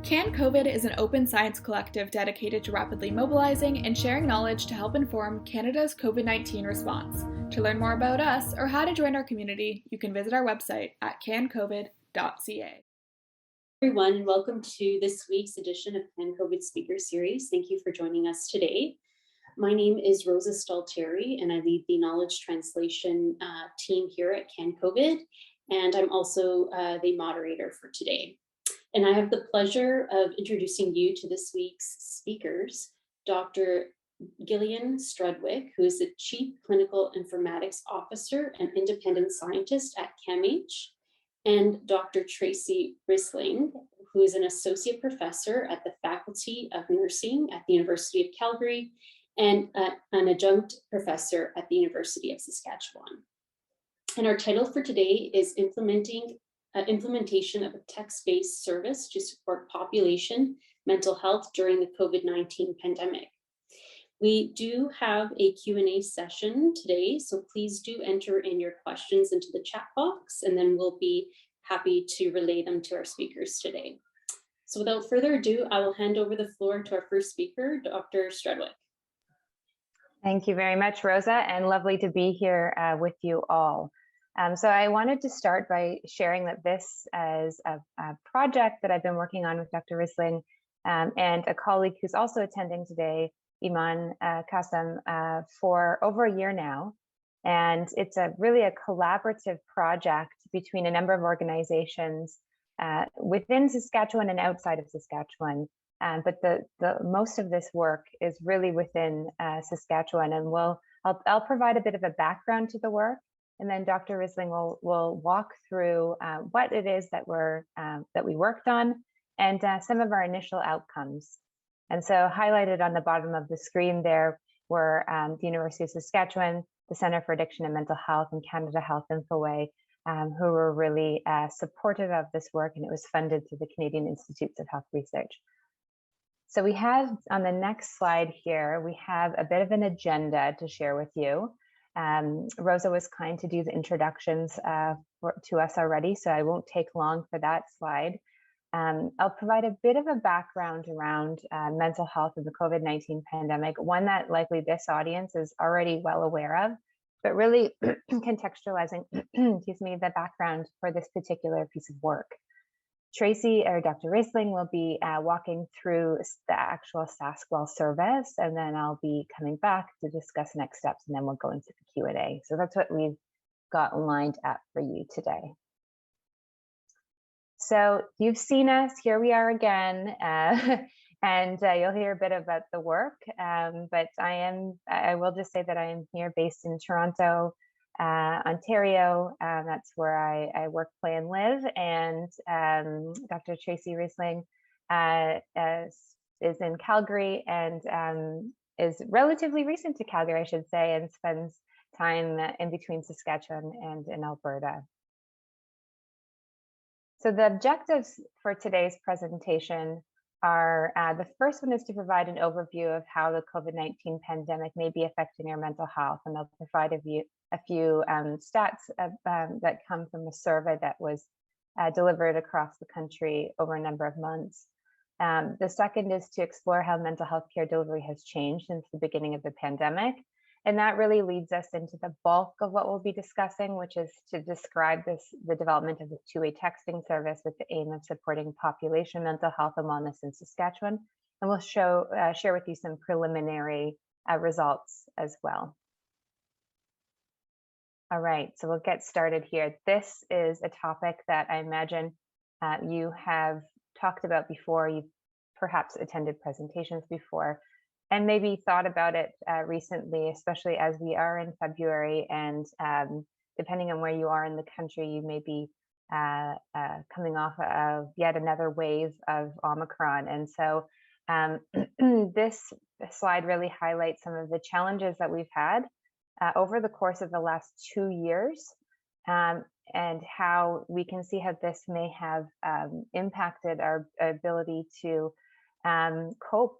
Can COVID is an open science collective dedicated to rapidly mobilizing and sharing knowledge to help inform Canada's COVID-19 response. To learn more about us or how to join our community, you can visit our website at cancovid.ca. Everyone, and welcome to this week's edition of Can COVID Speaker Series. Thank you for joining us today. My name is Rosa Stalteri, and I lead the knowledge translation team here at Can COVID, and I'm also the moderator for today. And I have the pleasure of introducing you to this week's speakers, Dr. Gillian Strudwick, who is the Chief Clinical Informatics Officer and Independent Scientist at CAMH, and Dr. Tracie Risling, who is an Associate Professor at the Faculty of Nursing at the University of Calgary and an Adjunct Professor at the University of Saskatchewan. And our title for today is Implementation of a Text-Based Service to Support Population Mental Health During the COVID-19 Pandemic. We do have a Q&A session today, so please do enter in your questions into the chat box, and then we'll be happy to relay them to our speakers today. So without further ado, I will hand over the floor to our first speaker, Dr. Strudwick. Thank you very much, Rosa, and lovely to be here with you all. So I wanted to start by sharing that this is a project that I've been working on with Dr. Risling and a colleague who's also attending today, Iman Kasem, for over a year now. And it's really a collaborative project between a number of organizations within Saskatchewan and outside of Saskatchewan. But the most of this work is really within Saskatchewan, and I'll provide a bit of a background to the work, and then Dr. Risling will walk through what it is that we worked on and some of our initial outcomes. And so highlighted on the bottom of the screen there were the University of Saskatchewan, the Centre for Addiction and Mental Health, and Canada Health Infoway, who were really supportive of this work, and it was funded through the Canadian Institutes of Health Research. So we have, on the next slide here, we have a bit of an agenda to share with you. Rosa was kind to do the introductions to us already, so I won't take long for that slide. I'll provide a bit of a background around mental health in the COVID-19 pandemic, one that likely this audience is already well aware of, but really contextualizing, excuse me, the background for this particular piece of work. Tracie, or Dr. Risling, will be walking through the actual SaskWell service, and then I'll be coming back to discuss next steps, and then we'll go into the Q&A. So that's what we've got lined up for you today. So you've seen us, here we are again, and you'll hear a bit about the work, but I will just say that I am here based in Toronto, Ontario. That's where I work, play, and live. And Dr. Tracie Risling is in Calgary and is relatively recent to Calgary, I should say, and spends time in between Saskatchewan and in Alberta. So the objectives for today's presentation are, the first one is to provide an overview of how the COVID-19 pandemic may be affecting our mental health, and I'll provide a few stats that come from a survey that was delivered across the country over a number of months. The second is to explore how mental health care delivery has changed since the beginning of the pandemic. And that really leads us into the bulk of what we'll be discussing, which is to describe the development of the two-way texting service with the aim of supporting population mental health and wellness in Saskatchewan. And we'll share with you some preliminary results as well. All right, so we'll get started here. This is a topic that I imagine you have talked about before. You've perhaps attended presentations before, and maybe thought about it recently, especially as we are in February, and depending on where you are in the country, you may be coming off of yet another wave of Omicron. And so this slide really highlights some of the challenges that we've had over the course of the last 2 years, and how we can see how this may have impacted our ability to cope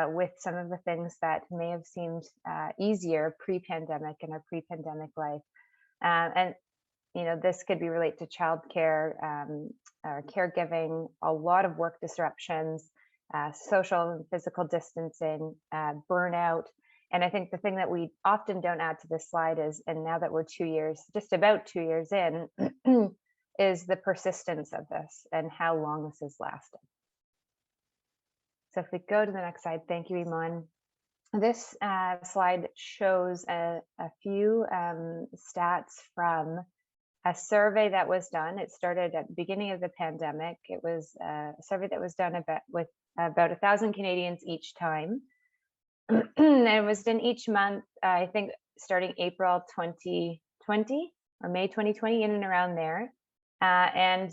with some of the things that may have seemed easier pre-pandemic in our pre-pandemic life. And this could be related to childcare, or caregiving, a lot of work disruptions, social and physical distancing, burnout. And I think the thing that we often don't add to this slide is, and now that we're just about 2 years in, is the persistence of this and how long this has lasted. So if we go to the next slide, thank you, Iman. This slide shows a few stats from a survey that was done. It started at the beginning of the pandemic. It was a survey that was done with about 1,000 Canadians each time. And it was done each month, I think starting April 2020 or May 2020, in and around there. And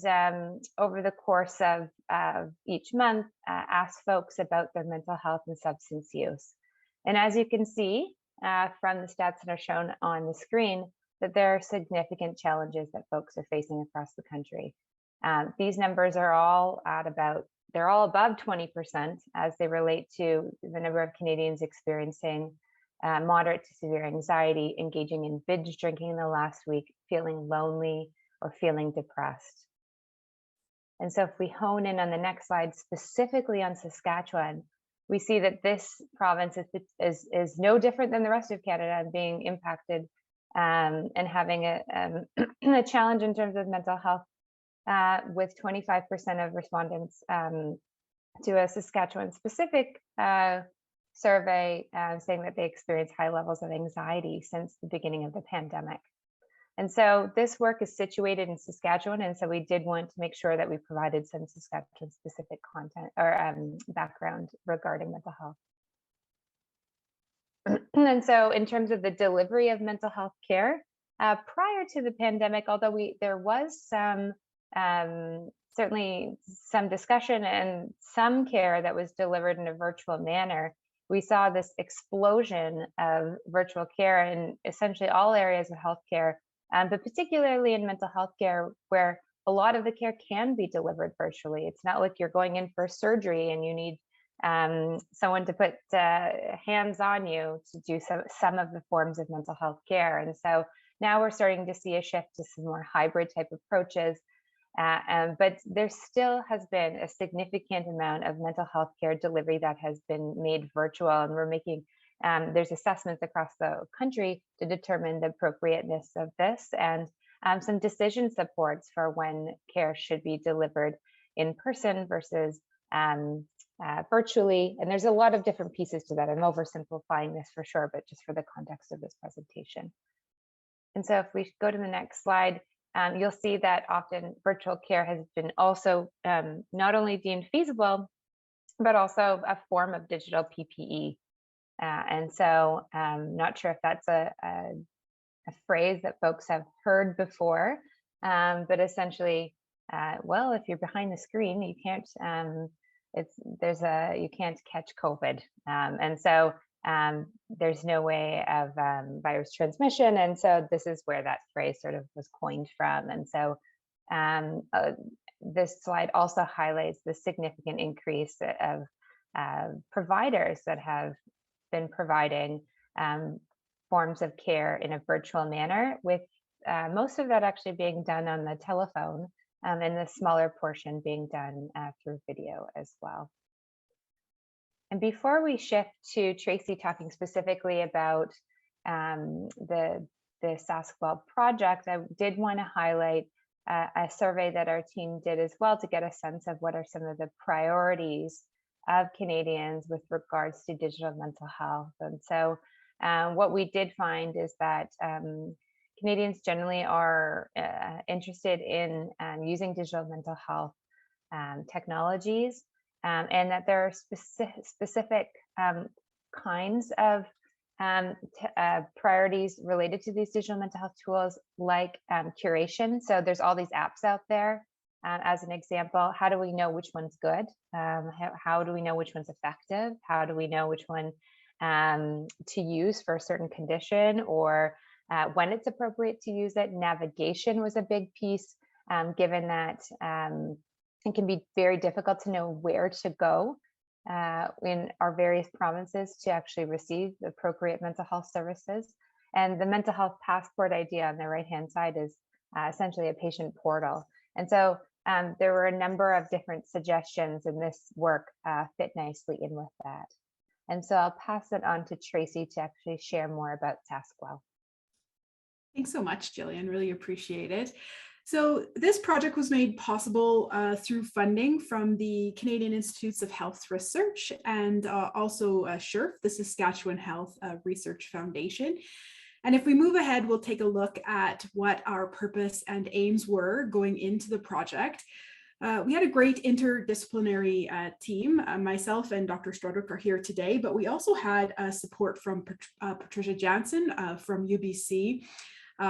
over the course of each month, asked folks about their mental health and substance use. And as you can see from the stats that are shown on the screen, that there are significant challenges that folks are facing across the country. These numbers are all they're all above 20% as they relate to the number of Canadians experiencing moderate to severe anxiety, engaging in binge drinking in the last week, feeling lonely, or feeling depressed. And so if we hone in on the next slide, specifically on Saskatchewan, we see that this province is no different than the rest of Canada and being impacted and having a challenge in terms of mental health, with 25% of respondents to a Saskatchewan specific survey saying that they experience high levels of anxiety since the beginning of the pandemic. And so this work is situated in Saskatchewan, and so we did want to make sure that we provided some Saskatchewan specific content or background regarding mental health. And so in terms of the delivery of mental health care, prior to the pandemic, although there was some certainly some discussion and some care that was delivered in a virtual manner, we saw this explosion of virtual care in essentially all areas of healthcare, but particularly in mental health care, where a lot of the care can be delivered virtually. It's not like you're going in for surgery and you need someone to put hands on you to do some of the forms of mental health care. And so now we're starting to see a shift to some more hybrid type approaches. But there still has been a significant amount of mental health care delivery that has been made virtual, and we're making there's assessments across the country to determine the appropriateness of this, and some decision supports for when care should be delivered in person versus virtually. And there's a lot of different pieces to that. I'm oversimplifying this for sure, but just for the context of this presentation. And so if we go to the next slide, you'll see that often virtual care has been also not only deemed feasible, but also a form of digital PPE. And so not sure if that's a phrase that folks have heard before, but essentially, well, if you're behind the screen, you can't you can't catch COVID. And so there's no way of virus transmission. And so this is where that phrase sort of was coined from. And so this slide also highlights the significant increase of providers that have been providing forms of care in a virtual manner, with most of that actually being done on the telephone, and the smaller portion being done through video as well. And before we shift to Tracie talking specifically about the SaskWell project, I did want to highlight a survey that our team did as well to get a sense of what are some of the priorities of Canadians with regards to digital mental health. And so what we did find is that Canadians generally are interested in using digital mental health technologies, and that there are specific kinds of priorities related to these digital mental health tools, like curation. So there's all these apps out there. As an example, how do we know which one's good? How do we know which one's effective? How do we know which one to use for a certain condition, or when it's appropriate to use it? Navigation was a big piece, given that it can be very difficult to know where to go in our various provinces to actually receive appropriate mental health services. And the mental health passport idea on the right-hand side is essentially a patient portal. And so there were a number of different suggestions, and this work fit nicely in with that. And so I'll pass it on to Tracie to actually share more about SaskWell. Thanks so much, Gillian. Really appreciate it. So this project was made possible through funding from the Canadian Institutes of Health Research and also SHRF, the Saskatchewan Health Research Foundation. And if we move ahead, we'll take a look at what our purpose and aims were going into the project. We had a great interdisciplinary team. Myself and Dr. Strudwick are here today, but we also had support from Patricia Jansen from UBC,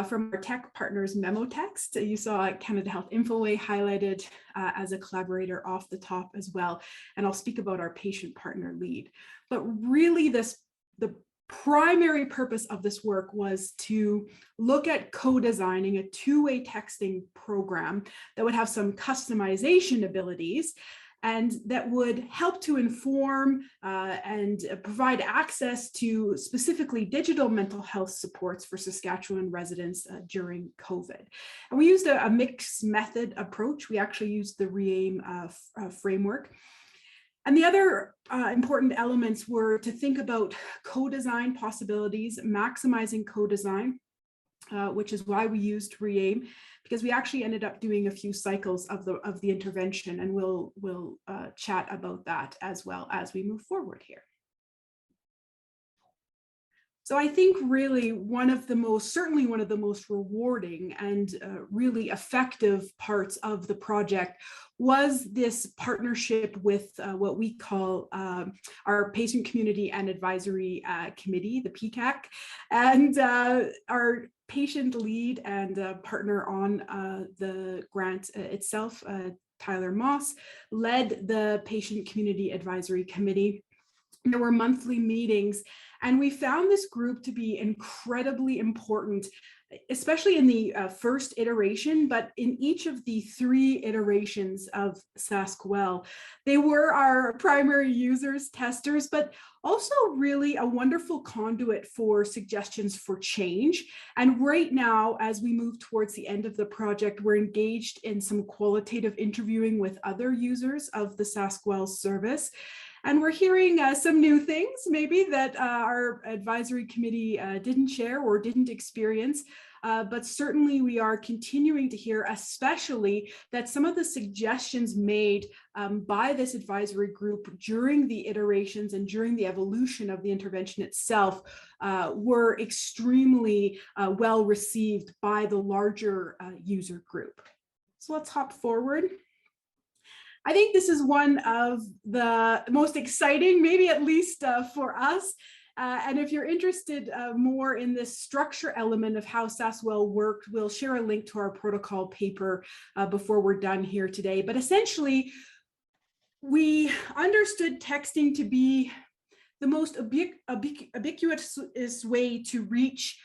from our tech partners Memotext. You saw Canada Health Infoway highlighted as a collaborator off the top as well. And I'll speak about our patient partner lead. But really the primary purpose of this work was to look at co-designing a two-way texting program that would have some customization abilities and that would help to inform and provide access to specifically digital mental health supports for Saskatchewan residents during COVID. And we used a mixed method approach. We actually used the REAIM framework. And the other important elements were to think about co-design possibilities, maximizing co-design, which is why we used REAIM, because we actually ended up doing a few cycles of the intervention, and we'll chat about that as well as we move forward here. So I think really certainly one of the most rewarding and really effective parts of the project was this partnership with what we call our Patient Community and Advisory Committee, the PCAC, and our patient lead and partner on the grant itself, Tyler Moss, led the Patient Community Advisory Committee. There were monthly meetings, and we found this group to be incredibly important, especially in the first iteration, but in each of the 3 iterations of SaskWell. They were our primary users, testers, but also really a wonderful conduit for suggestions for change. And right now, as we move towards the end of the project, we're engaged in some qualitative interviewing with other users of the SaskWell service. And we're hearing some new things maybe that our advisory committee didn't share or didn't experience, but certainly we are continuing to hear, especially that some of the suggestions made by this advisory group during the iterations and during the evolution of the intervention itself were extremely well received by the larger user group. So let's hop forward. I think this is one of the most exciting, maybe at least for us. And if you're interested more in this structure element of how SaskWell worked, we'll share a link to our protocol paper before we're done here today. But essentially, we understood texting to be the most ubiquitous way to reach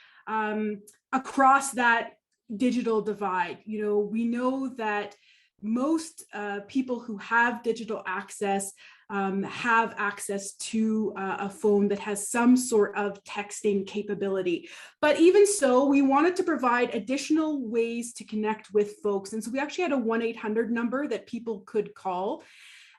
across that digital divide. You know, we know that most people who have digital access have access to a phone that has some sort of texting capability. But even so, we wanted to provide additional ways to connect with folks. And so we actually had a 1-800 number that people could call.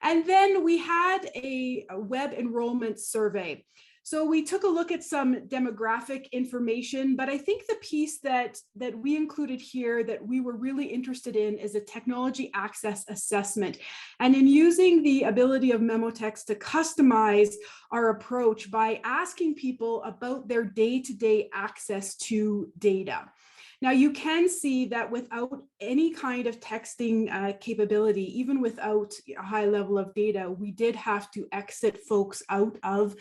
And then we had a web enrollment survey. So we took a look at some demographic information, but I think the piece that we included here that we were really interested in is a technology access assessment. And in using the ability of Memotext to customize our approach by asking people about their day-to-day access to data. Now, you can see that without any kind of texting capability, even without a high level of data, we did have to exit folks out of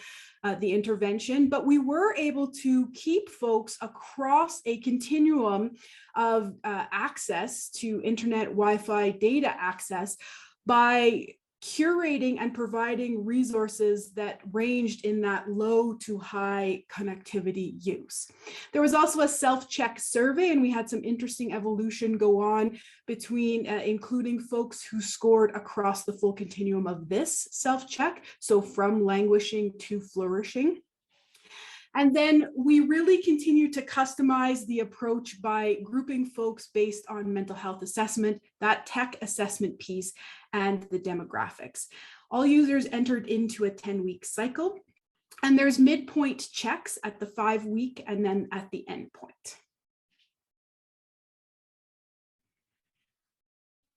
the intervention, but we were able to keep folks across a continuum of access to internet, Wi-Fi, data access by curating and providing resources that ranged in that low to high connectivity use. There was also a self-check survey, and we had some interesting evolution go on between including folks who scored across the full continuum of this self-check, so from languishing to flourishing. And then we really continue to customize the approach by grouping folks based on mental health assessment, that tech assessment piece, and the demographics. All users entered into a 10-week cycle, and there's midpoint checks at the 5-week and then at the end point.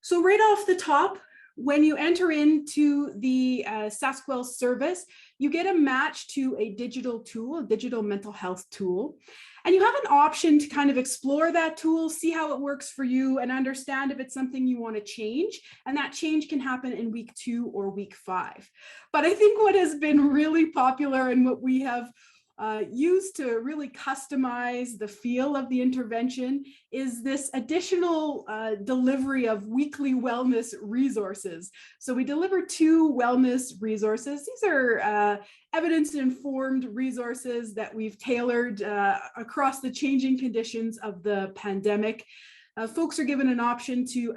So right off the top, when you enter into the Saskatchewan service, you get a match to a digital tool, a digital mental health tool. And you have an option to kind of explore that tool, see how it works for you, and understand if it's something you want to change. And that change can happen in week 2 or week 5. But I think what has been really popular and what we have used to really customize the feel of the intervention is this additional delivery of weekly wellness resources. So we deliver 2 wellness resources. These are evidence-informed resources that we've tailored across the changing conditions of the pandemic. Folks are given an option to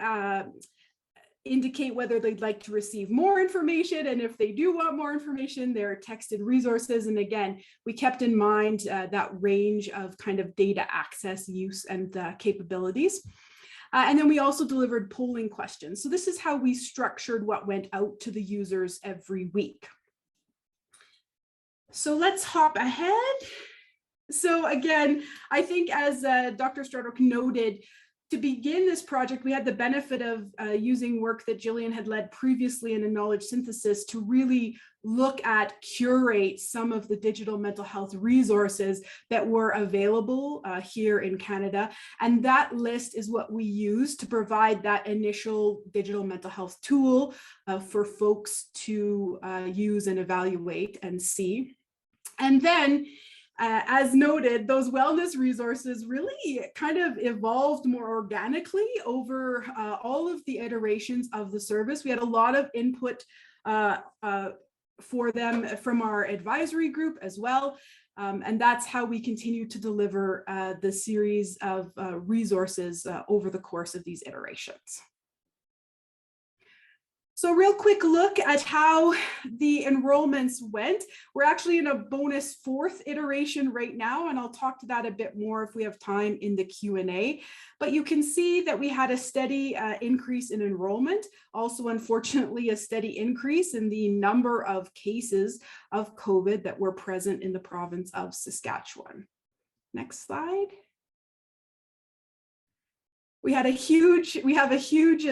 indicate whether they'd like to receive more information, and if they do want more information, there are texted resources. And again, we kept in mind that range of kind of data access, use, and capabilities. And then we also delivered polling questions. So this is how we structured what went out to the users every week. So let's hop ahead. So again, I think as Dr. Strudwick noted, to begin this project, we had the benefit of using work that Gillian had led previously in a knowledge synthesis to really look at, curate some of the digital mental health resources that were available here in Canada. And that list is what we use to provide that initial digital mental health tool for folks to use and evaluate and see. And then, as noted, those wellness resources really kind of evolved more organically over all of the iterations of the service. We had a lot of input for them from our advisory group as well. And that's how we continue to deliver the series of resources over the course of these iterations. So real quick look at how the enrollments went. We're actually in a bonus 4th iteration right now, and I'll talk to that a bit more if we have time in the Q&A. But you can see that we had a steady increase in enrollment. Also, unfortunately, a steady increase in the number of cases of COVID that were present in the province of Saskatchewan. Next slide. We have a huge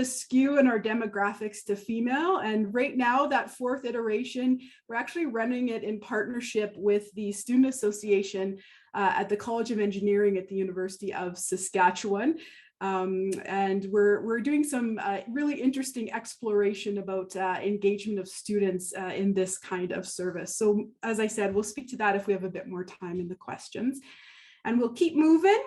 skew in our demographics to female, and right now that 4th iteration, we're actually running it in partnership with the Student Association at the College of Engineering at the University of Saskatchewan. And we're doing some really interesting exploration about engagement of students in this kind of service. So as I said, we'll speak to that if we have a bit more time in the questions, and we'll keep moving.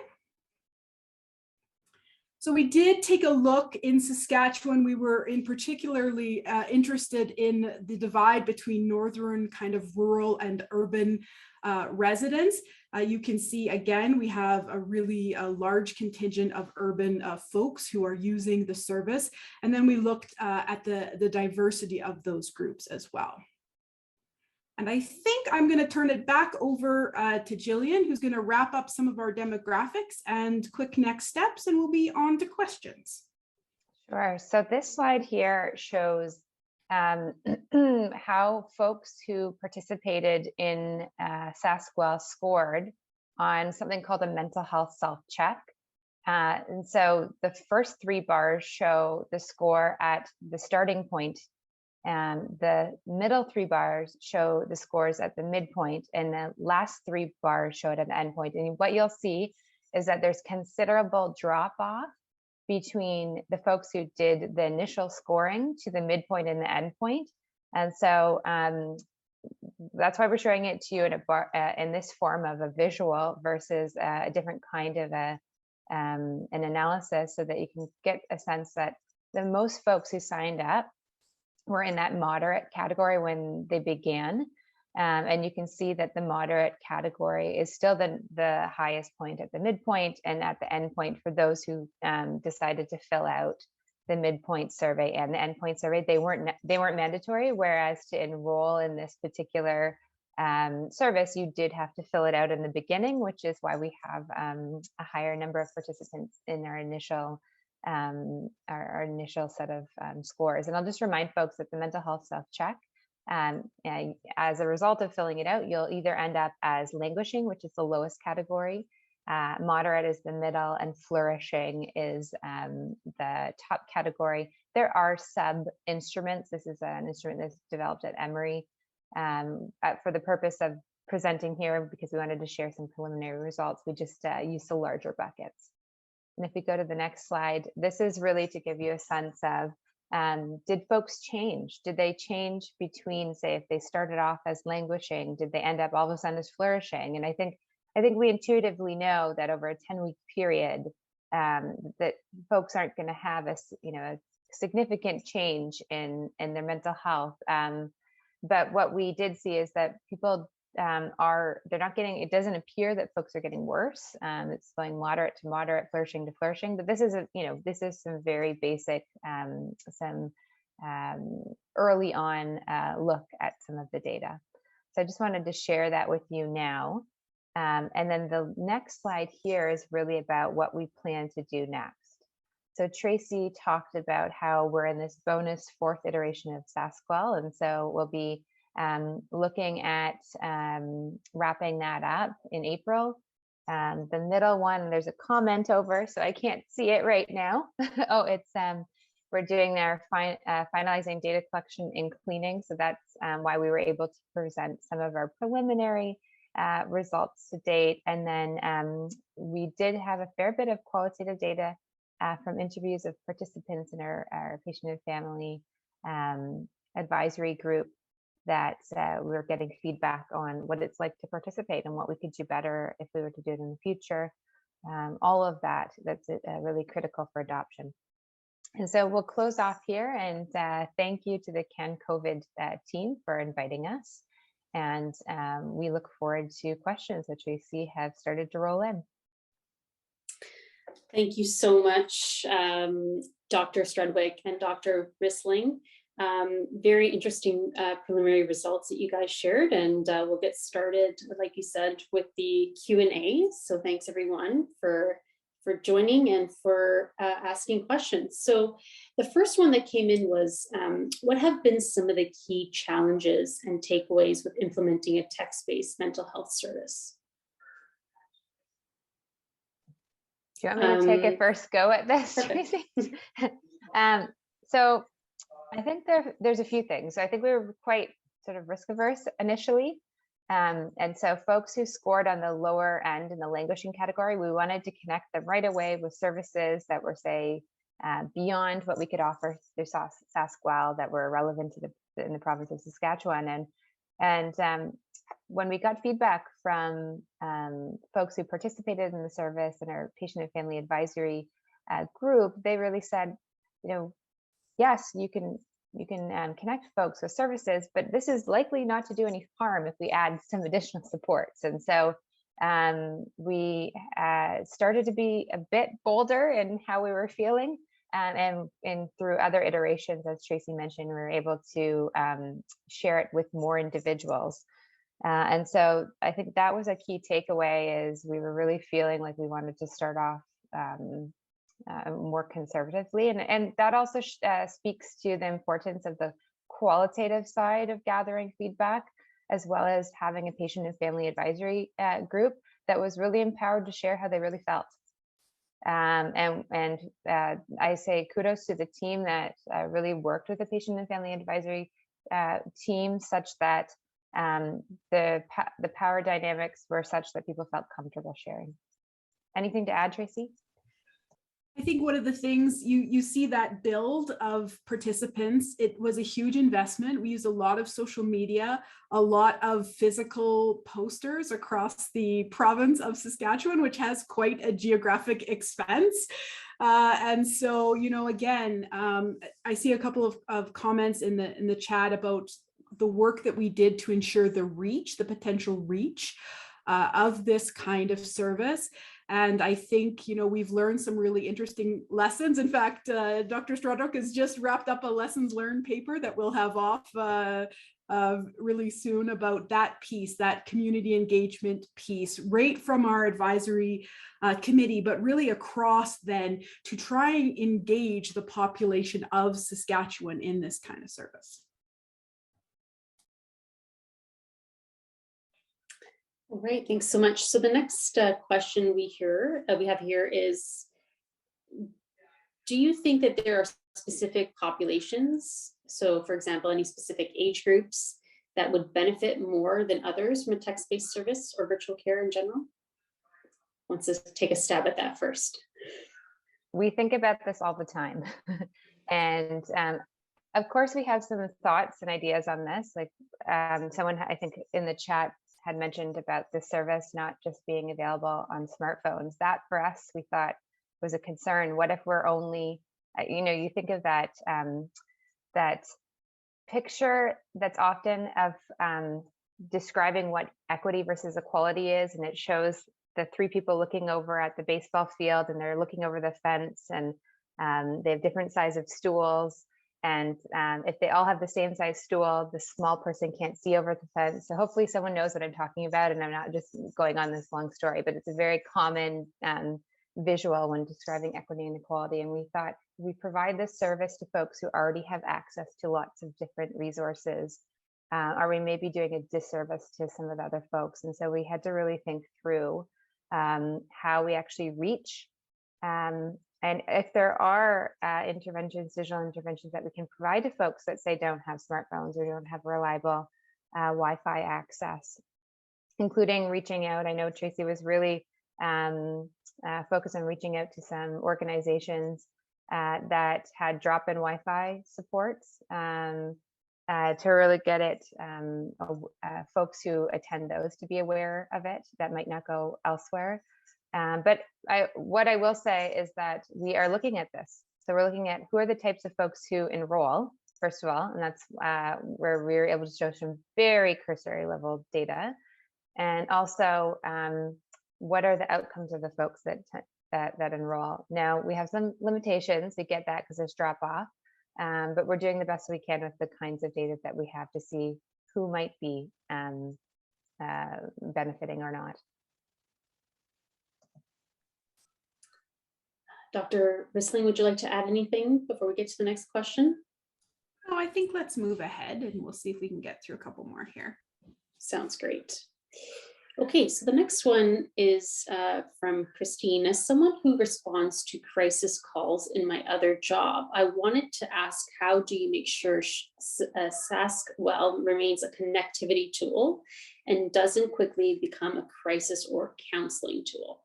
So we did take a look in Saskatchewan. We were particularly interested in the divide between northern kind of rural and urban residents. You can see, again, we have a really large contingent of urban folks who are using the service. And then we looked at the diversity of those groups as well. And I think I'm going to turn it back over to Gillian, who's going to wrap up some of our demographics and quick next steps, and we'll be on to questions. Sure. So this slide here shows how folks who participated in Saskatchewan scored on something called a mental health self-check. And so the first 3 bars show the score at the starting point. The middle 3 bars show the scores at the midpoint, and the last 3 bars show it at the endpoint. And what you'll see is that there's considerable drop off between the folks who did the initial scoring to the midpoint and the endpoint. And so that's why we're showing it to you in this form of a visual versus a different kind of an analysis, so that you can get a sense that the most folks who signed up were in that moderate category when they began. And you can see that the moderate category is still the highest point at the midpoint and at the end point for those who decided to fill out the midpoint survey and the endpoint survey. They weren't mandatory, whereas to enroll in this particular service, you did have to fill it out in the beginning, which is why we have a higher number of participants in our initial set of scores. And I'll just remind folks that the mental health self-check, as a result of filling it out, you'll either end up as languishing, which is the lowest category, moderate is the middle, and flourishing is the top category. There are sub-instruments. This is an instrument that's developed at Emory for the purpose of presenting here, because we wanted to share some preliminary results. We just use the larger buckets. And if we go to the next slide, this is really to give you a sense of, did folks change? Did they change between, say, if they started off as languishing, did they end up all of a sudden as flourishing? And I think we intuitively know that over a 10-week period, that folks aren't going to have a significant change in their mental health. But what we did see is that people they're not getting, it doesn't appear that folks are getting worse. It's going moderate to moderate, flourishing to flourishing, but this is some very basic, some early on look at some of the data. So I just wanted to share that with you now. And then the next slide here is really about what we plan to do next. So Tracie talked about how we're in this bonus 4th iteration of SaskWell, and so we'll be looking at wrapping that up in April. The middle one, there's a comment over, so I can't see it right now. Oh, it's we're doing our finalizing data collection and cleaning, so that's why we were able to present some of our preliminary results to date. And then we did have a fair bit of qualitative data from interviews of participants in our patient and family advisory group, that we're getting feedback on what it's like to participate and what we could do better if we were to do it in the future. All of that's really critical for adoption. And so we'll close off here, and thank you to the CanCOVID team for inviting us. And we look forward to questions that Tracie have started to roll in. Thank you so much, Dr. Strudwick and Dr. Risling. Very interesting preliminary results that you guys shared, and we'll get started, like you said, with the Q&A. So thanks everyone for joining and for asking questions. So the first one that came in was, what have been some of the key challenges and takeaways with implementing a text-based mental health service? Do you want me to take a first go at this, Tracie? So I think there's a few things. So I think we were quite sort of risk averse initially. And so folks who scored on the lower end in the languishing category, we wanted to connect them right away with services that were, say, beyond what we could offer through SaskWell, that were relevant to in the province of Saskatchewan. And when we got feedback from folks who participated in the service and our patient and family advisory group, they really said, yes, you can connect folks with services, but this is likely not to do any harm if we add some additional supports. And so we started to be a bit bolder in how we were feeling, and through other iterations, as Tracie mentioned, we were able to share it with more individuals. And so I think that was a key takeaway, is we were really feeling like we wanted to start off more conservatively, and that also speaks to the importance of the qualitative side of gathering feedback, as well as having a patient and family advisory group that was really empowered to share how they really felt. And I say kudos to the team that really worked with the patient and family advisory team, such that the power dynamics were such that people felt comfortable sharing. Anything to add, Tracie? I think one of the things you see that build of participants, it was a huge investment. We used a lot of social media, a lot of physical posters across the province of Saskatchewan, which has quite a geographic expense. And so, again, I see a couple of comments in the chat about the work that we did to ensure the potential reach of this kind of service. And I think, we've learned some really interesting lessons. In fact, Dr. Strudwick has just wrapped up a lessons learned paper that we'll have off really soon about that piece, that community engagement piece, right from our advisory committee, but really across then to try and engage the population of Saskatchewan in this kind of service. All right, thanks so much. So the next question we have here is, do you think that there are specific populations, so for example, any specific age groups that would benefit more than others from a text-based service or virtual care in general? Wants to take a stab at that first. We think about this all the time. And of course, we have some thoughts and ideas on this. Like someone, I think in the chat, had mentioned about this service not just being available on smartphones. That for us, we thought was a concern. What if we're only, you think of that that picture that's often of describing what equity versus equality is, and it shows the three people looking over at the baseball field, and they're looking over the fence, and they have different size of stools. And if they all have the same size stool, the small person can't see over the fence. So hopefully someone knows what I'm talking about, and I'm not just going on this long story, but it's a very common visual when describing equity and equality. And we thought we provide this service to folks who already have access to lots of different resources. Are we maybe doing a disservice to some of the other folks? And so we had to really think through how we actually reach and if there are interventions, digital interventions that we can provide to folks that say don't have smartphones or don't have reliable Wi-Fi access, including reaching out. I know Tracie was really focused on reaching out to some organizations that had drop-in Wi-Fi supports to really get it, folks who attend those to be aware of it that might not go elsewhere. But what I will say is that we are looking at this. So we're looking at who are the types of folks who enroll, first of all, and that's where we're able to show some very cursory level data. And also, what are the outcomes of the folks that enroll? Now, we have some limitations. We get that because there's drop off, but we're doing the best we can with the kinds of data that we have to see who might be benefiting or not. Dr. Risling, would you like to add anything before we get to the next question? Oh, I think let's move ahead and we'll see if we can get through a couple more here. Sounds great. Okay, so the next one is from Christine. As someone who responds to crisis calls in my other job, I wanted to ask, how do you make sure SaskWell remains a connectivity tool and doesn't quickly become a crisis or counseling tool?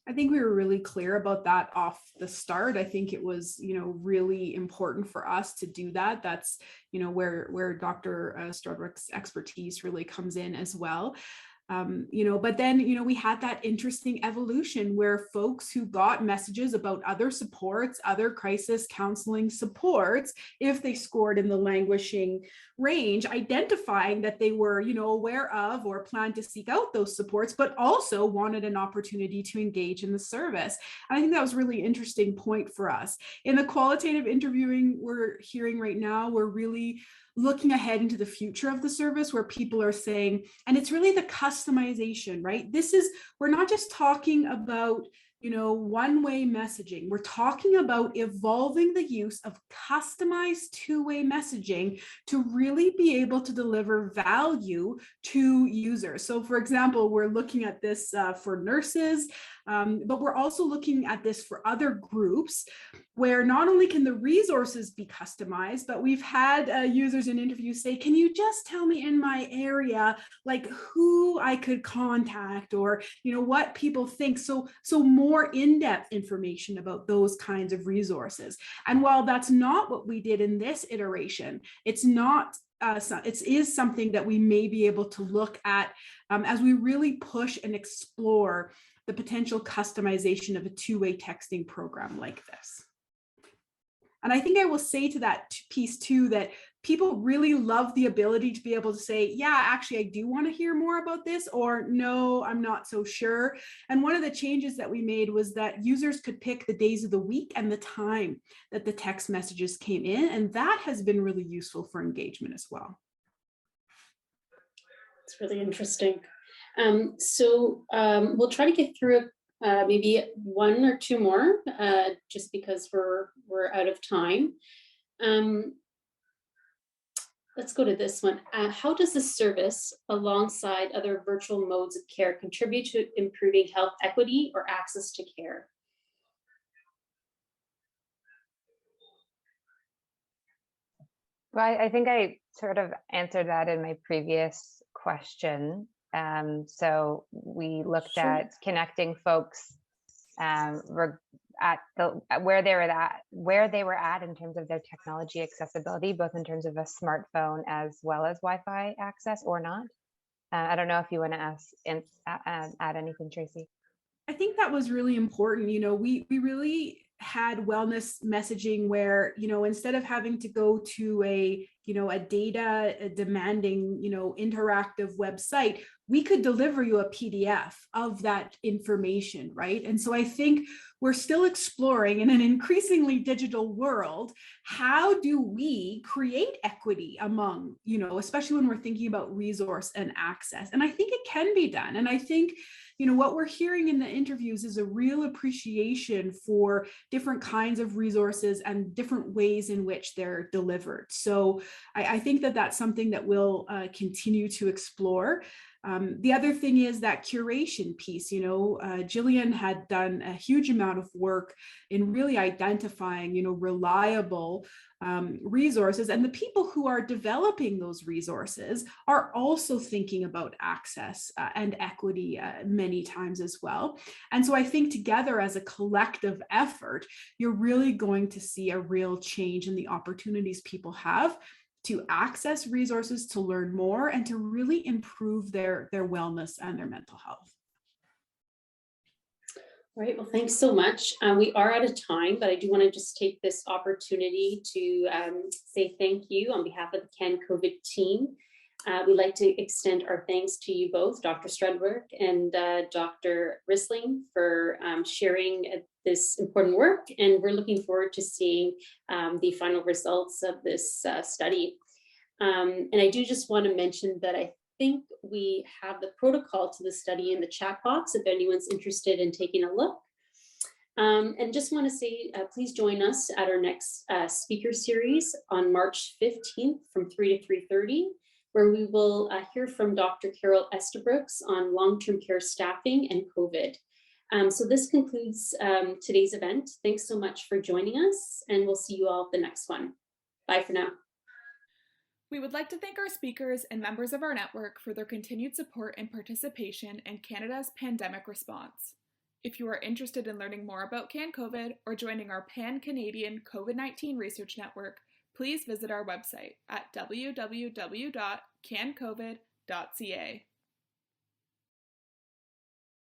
I think we were really clear about that off the start. I think it was, really important for us to do that. That's, where Dr. Strudwick's expertise really comes in as well. But then, we had that interesting evolution where folks who got messages about other supports, other crisis counseling supports, if they scored in the languishing range, identifying that they were, aware of or planned to seek out those supports, but also wanted an opportunity to engage in the service. And I think that was a really interesting point for us. In the qualitative interviewing we're hearing right now, we're really looking ahead into the future of the service where people are saying, and it's really the customization, right? We're not just talking about, one-way messaging. We're talking about evolving the use of customized two-way messaging to really be able to deliver value to users. So for example, we're looking at this for nurses, but we're also looking at this for other groups where not only can the resources be customized, but we've had users in interviews say, can you just tell me in my area, like who I could contact or, what people think. So more in-depth information about those kinds of resources. And while that's not what we did in this iteration, it's not it is something that we may be able to look at as we really push and explore the potential customization of a two-way texting program like this. And I think I will say to that piece too, that people really love the ability to be able to say, yeah, actually, I do want to hear more about this, or no, I'm not so sure. And one of the changes that we made was that users could pick the days of the week and the time that the text messages came in. And that has been really useful for engagement as well. It's really interesting. We'll try to get through maybe one or two more, just because we're out of time. Let's go to this one. How does the service, alongside other virtual modes of care, contribute to improving health equity or access to care? Well, I think I sort of answered that in my previous question. So we looked at connecting folks at where they were at in terms of their technology accessibility, both in terms of a smartphone as well as Wi-Fi access or not. I don't know if you want to add anything, Tracie. I think that was really important. We really had wellness messaging where, instead of having to go to a data demanding, interactive website, we could deliver you a PDF of that information, right? And so I think we're still exploring in an increasingly digital world, how do we create equity among, especially when we're thinking about resource and access? And I think it can be done. And I think, what we're hearing in the interviews is a real appreciation for different kinds of resources and different ways in which they're delivered. So I think that that's something that we'll continue to explore. The other thing is that curation piece. Gillian had done a huge amount of work in really identifying, reliable resources, and the people who are developing those resources are also thinking about access and equity many times as well. And so I think together as a collective effort, you're really going to see a real change in the opportunities people have to access resources, to learn more, and to really improve their wellness and their mental health. All right, well, thanks so much. We are out of time, but I do want to just take this opportunity to say thank you on behalf of the CAN COVID team. We'd like to extend our thanks to you both, Dr. Strudwick and Dr. Risling, for sharing this important work. And we're looking forward to seeing the final results of this study. And I do just want to mention that I think we have the protocol to the study in the chat box if anyone's interested in taking a look. And just want to say, please join us at our next speaker series on March 15th from 3 to 3:30, where we will hear from Dr. Carol Estabrooks on long-term care staffing and COVID. So this concludes today's event. Thanks so much for joining us, and we'll see you all at the next one. Bye for now. We would like to thank our speakers and members of our network for their continued support and participation in Canada's pandemic response. If you are interested in learning more about CAN COVID or joining our Pan-Canadian COVID-19 Research Network, please visit our website at www.cancovid.ca.